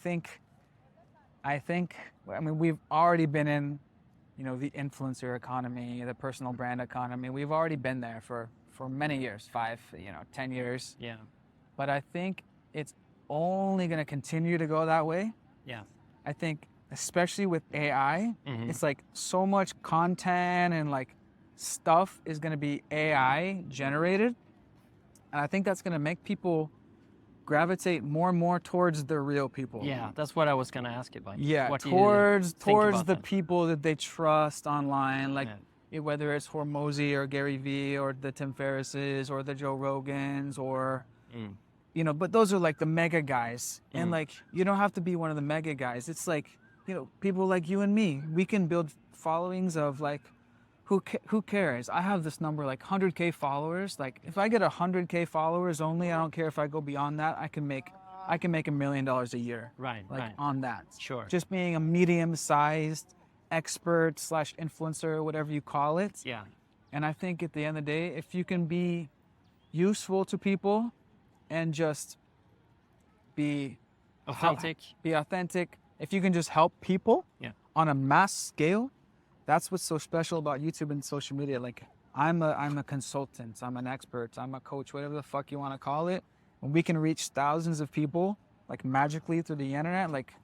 mean, we've already been in, the influencer economy, the personal brand economy. We've already been there for many years, 10 years. Yeah. But I think it's only going to continue to go that way. Yeah. I think especially with AI, it's like so much content and like stuff is going to be AI generated. And I think that's going to make people gravitate more and more towards the real people. Yeah, that's what I was going to ask you about. Yeah, what towards the that? people that they trust online, like whether it's Hormozy or Gary Vee or the Tim Ferrisses or the Joe Rogans or, you know, but those are like the mega guys. And like, you don't have to be one of the mega guys. It's like, you know, people like you and me, we can build followings of like, who cares? I have this number like 100K followers. Like if I get 100K followers only, I don't care if I go beyond that. I can make $1 million a year. Right. On that. Sure. Just being a medium-sized expert / influencer, whatever you call it. Yeah. And I think at the end of the day, if you can be useful to people and just be authentic, if you can just help people on a mass scale, that's what's so special about YouTube and social media. Like I'm a consultant, I'm an expert, I'm a coach, whatever the fuck you want to call it. When we can reach thousands of people like magically through the internet, like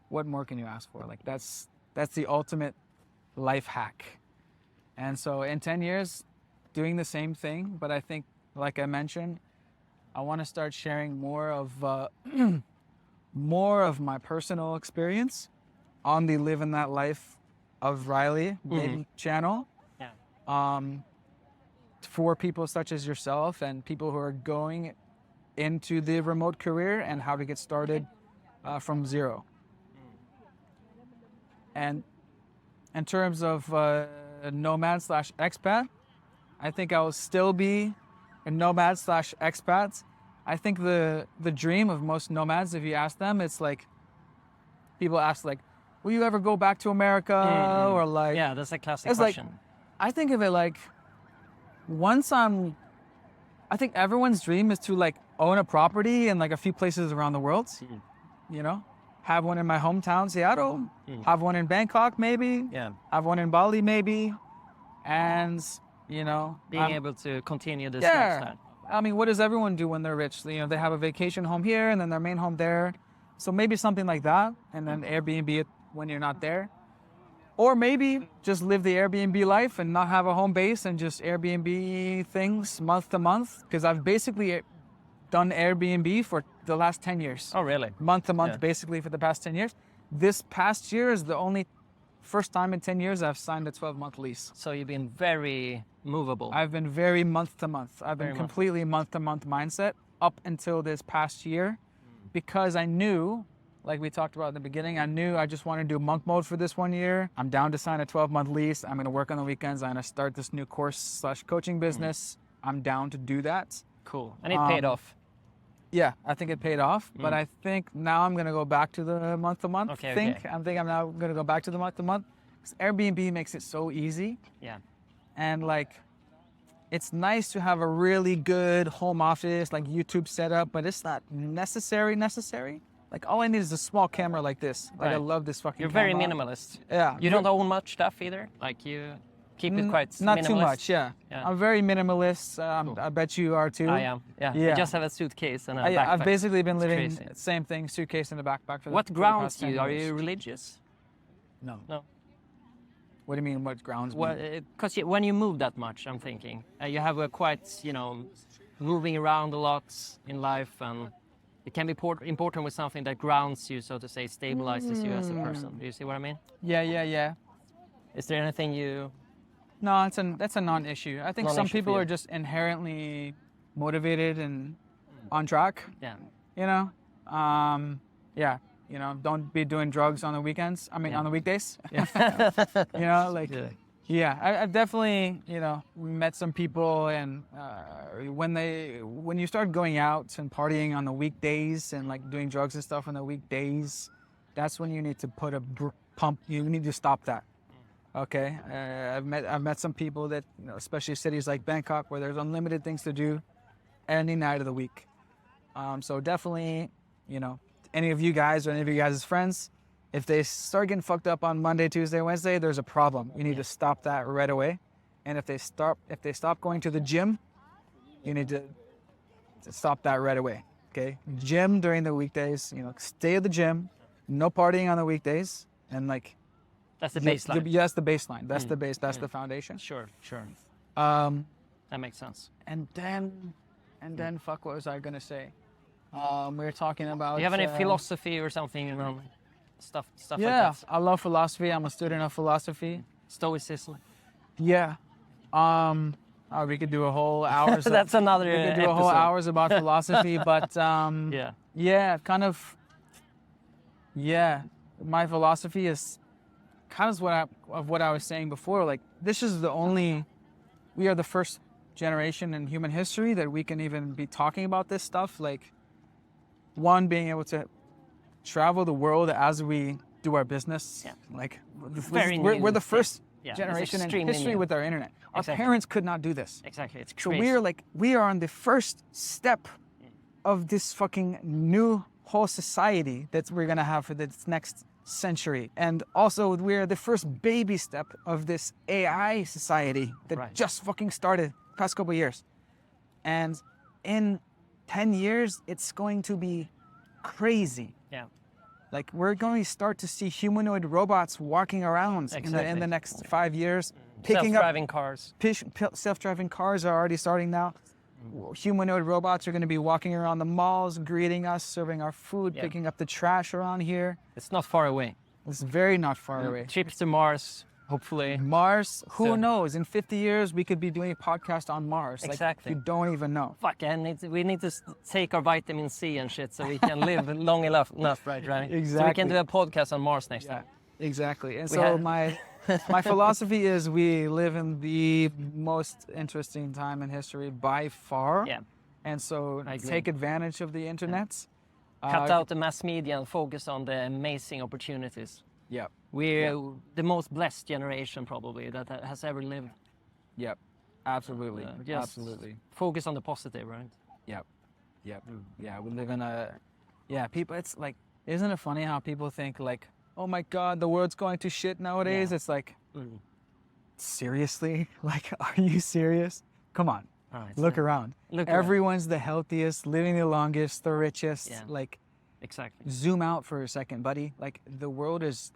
what more can you ask for? Like that's the ultimate life hack. And so in 10 years, doing the same thing, but I think, like I mentioned, I want to start sharing more of my personal experience on the Livin That Life of Riley baby channel. For people such as yourself and people who are going into the remote career and how to get started from zero. And in terms of nomad / expat, I think I will still be a nomad / expat. I think the dream of most nomads, if you ask them, it's like, people ask like, will you ever go back to America? Or like... Yeah, that's a classic question. Like, I think of it like, I think everyone's dream is to like own a property in like a few places around the world. You know? Have one in my hometown, Seattle. Have one in Bangkok, maybe. Yeah. Have one in Bali, maybe. And, you know... Being able to continue this lifestyle. I mean, what does everyone do when they're rich? You know, they have a vacation home here and then their main home there. So maybe something like that, and then Airbnb it when you're not there. Or maybe just live the Airbnb life and not have a home base and just Airbnb things month to month. Because I've basically done Airbnb for the last 10 years. Oh, really? Month to month, basically for the past 10 years. This past year is the only first time in 10 years I've signed a 12-month lease. So you've been very movable. I've been very month to month. I've been completely month to month mindset up until this past year. Because I knew, like we talked about in the beginning, I knew I just wanted to do monk mode for this 1 year. I'm down to sign a 12-month lease. I'm going to work on the weekends. I'm going to start this new course / coaching business. I'm down to do that. Cool. And it paid off. Yeah, I think it paid off. But I think now I'm going to go back to the month to month thing. Okay. I think I'm now going to go back to the month to month. Because Airbnb makes it so easy. Yeah. And like, it's nice to have a really good home office, like YouTube setup, but it's not necessary. Like all I need is a small camera like this. Like I love this fucking camera. You're very minimalist. Yeah. You don't own much stuff either? Like you keep it quite not minimalist? Too much, yeah. I'm very minimalist. Cool. I bet you are too. I am, yeah. You just have a suitcase and a backpack. I've basically been living crazy. Same thing, suitcase and a backpack for What the grounds past 10 you? Are years. you religious? No. No. What do you mean, what grounds me? Well, because when you move that much, I'm thinking, you have a quite, moving around a lot in life, and it can be important with something that grounds you, so to say, stabilizes you as a person. Do you see what I mean? Yeah. Is there anything you... No, that's a non-issue. I think some people for you. are just inherently motivated and on track. Yeah. You know? Yeah. You know, don't be doing drugs on the weekends. I mean, on the weekdays. Yeah. You know, like, I've definitely, met some people, and when you start going out and partying on the weekdays and like doing drugs and stuff on the weekdays, that's when you need to put a pump. You need to stop that. Okay. I've met some people that, especially cities like Bangkok, where there's unlimited things to do any night of the week. So definitely, any of you guys or any of you guys' friends, if they start getting fucked up on Monday, Tuesday, Wednesday, there's a problem. You need to stop that right away. And if they stop going to the gym, you need to stop that right away. Okay? Gym during the weekdays, stay at the gym, no partying on the weekdays, And like, that's the baseline. That's the baseline. That's the base. That's the foundation. Sure. That makes sense. And then, fuck, what was I gonna say? We were talking about. Do you have any philosophy or something, stuff like that? Yeah, I love philosophy. I'm a student of philosophy. Stoicism. Yeah. We could do a whole hours. That's another. We could do a whole hours about philosophy, but yeah, kind of. Yeah, my philosophy is kind of what I was saying before. Like, we are the first generation in human history that we can even be talking about this stuff. Like, one, being able to travel the world as we do our business. Yeah. Like, we're the first generation in history with our internet. Our parents could not do this. Exactly, it's so crazy. we are on the first step of this fucking new whole society that we're gonna have for this next century. And also, we're the first baby step of this AI society that just fucking started past couple of years. And in 10 years, it's going to be crazy. Yeah. Like, we're going to start to see humanoid robots walking around in the next 5 years. Self-driving cars. Self-driving cars are already starting now. Humanoid robots are going to be walking around the malls, greeting us, serving our food, picking up the trash around here. It's not far away. It's very not far away. Trips to Mars, hopefully. Mars, who knows? In 50 years, we could be doing a podcast on Mars. Exactly. Like, you don't even know. Fuck, we need to take our vitamin C and shit so we can live long enough, right? Exactly. So we can do a podcast on Mars next time. Exactly. And so my philosophy is we live in the most interesting time in history by far. Yeah. And so take advantage of the internet. Cut out the mass media and focus on the amazing opportunities. Yep. We're the most blessed generation probably that has ever lived. Yep. Absolutely. Absolutely. Focus on the positive, right? Yep. Yeah, we live in people, it's like, isn't it funny how people think like, oh my God, the world's going to shit nowadays? Yeah. It's like, seriously? Like, are you serious? Come on, look around. Everyone's the healthiest, living the longest, the richest. Yeah. Like, exactly. Zoom out for a second, buddy. Like, the world is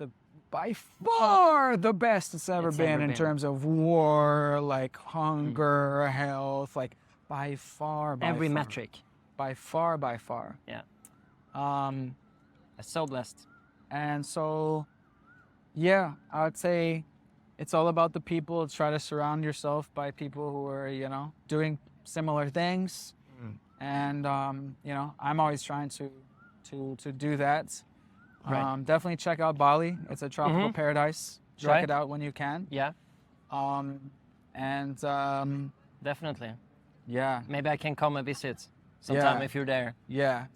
by far the best it's ever been in terms of war, like hunger, health, like by far. Every metric. By far. Yeah. I'm so blessed. And so, yeah, I would say it's all about the people. Try to surround yourself by people who are, doing similar things. And, I'm always trying to do that. Right. Definitely check out Bali. It's a tropical paradise. Check it out when you can. Yeah. Definitely. Yeah. Maybe I can come and visit sometime if you're there. Yeah.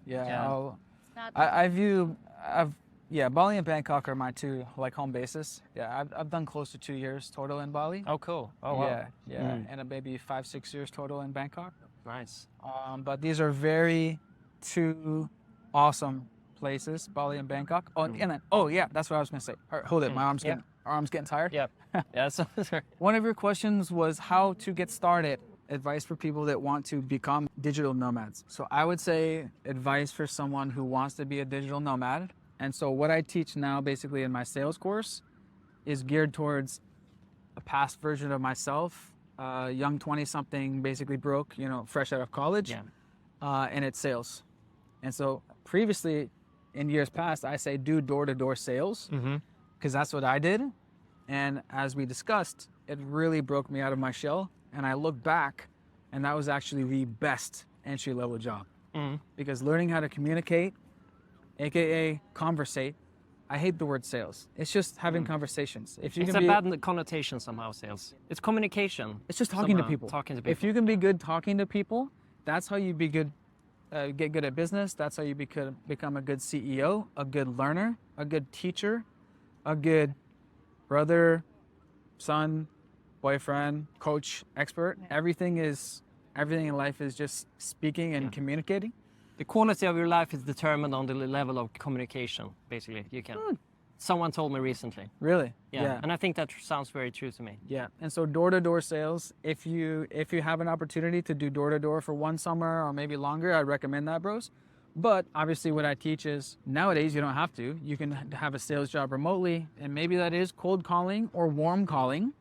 Bali and Bangkok are my two home bases. Yeah, I've done close to 2 years total in Bali. Oh, cool. Oh, wow. Yeah, and maybe 5-6 years total in Bangkok. Nice. But these are two awesome places, Bali and Bangkok. Oh, and then that's what I was gonna say. Hold it, my arm's getting tired. Yeah. Yeah. So one of your questions was how to get started. Advice for people that want to become digital nomads. So I would say advice for someone who wants to be a digital nomad. And so what I teach now basically in my sales course is geared towards a past version of myself, young 20-something, basically broke, fresh out of college, and it's sales. And so previously, in years past, I say do door-to-door sales because that's what I did. And as we discussed, it really broke me out of my shell. And I look back, and that was actually the best entry-level job. Because learning how to communicate, aka conversate, I hate the word sales. It's just having conversations. It's a bad connotation somehow, sales. It's communication. It's just talking to people. If you can be good talking to people, that's how you be good, get good at business. That's how you become a good CEO, a good learner, a good teacher, a good brother, son, boyfriend, coach, expert. Everything in life is just speaking and communicating. The quality of your life is determined on the level of communication, basically. Someone told me recently. Really? Yeah. And I think that sounds very true to me. Yeah. And so door-to-door sales, if you have an opportunity to do door-to-door for one summer or maybe longer, I'd recommend that, bros. But obviously what I teach is nowadays you don't have to. You can have a sales job remotely, and maybe that is cold calling or warm calling.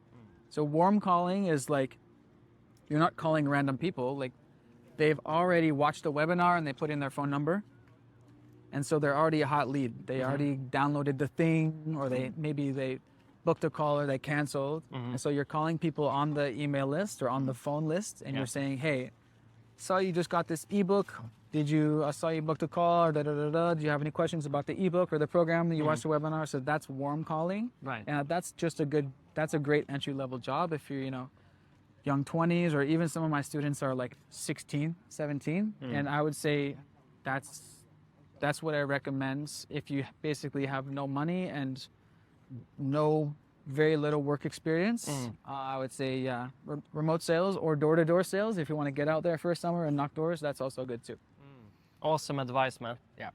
So warm calling is like, you're not calling random people. Like they've already watched a webinar and they put in their phone number. And so they're already a hot lead. They already downloaded the thing, or maybe they booked a call or they canceled. And so you're calling people on the email list or on the phone list, and you're saying, hey, saw you just got this ebook. I saw you booked a call, or da-da-da-da. Do you have any questions about the ebook or the program that you watched the webinar? So that's warm calling. Right. And that's a great entry level job if you're, young 20s, or even some of my students are like 16, 17. And I would say that's what I recommend if you basically have no money and very little work experience. I would say, remote sales or door-to-door sales. If you want to get out there for a summer and knock doors, that's also good too. Awesome advice, man. Yeah.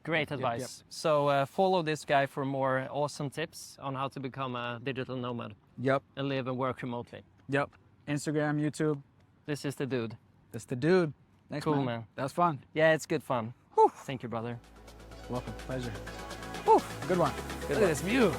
Great advice. So follow this guy for more awesome tips on how to become a digital nomad. Yep. And live and work remotely. Yep. Instagram, YouTube. This is the dude. That's the dude. Thanks, cool, man. That was fun. Yeah, it's good fun. Whew. Thank you, brother. Welcome. Pleasure. Whew. Good one. Look at this view.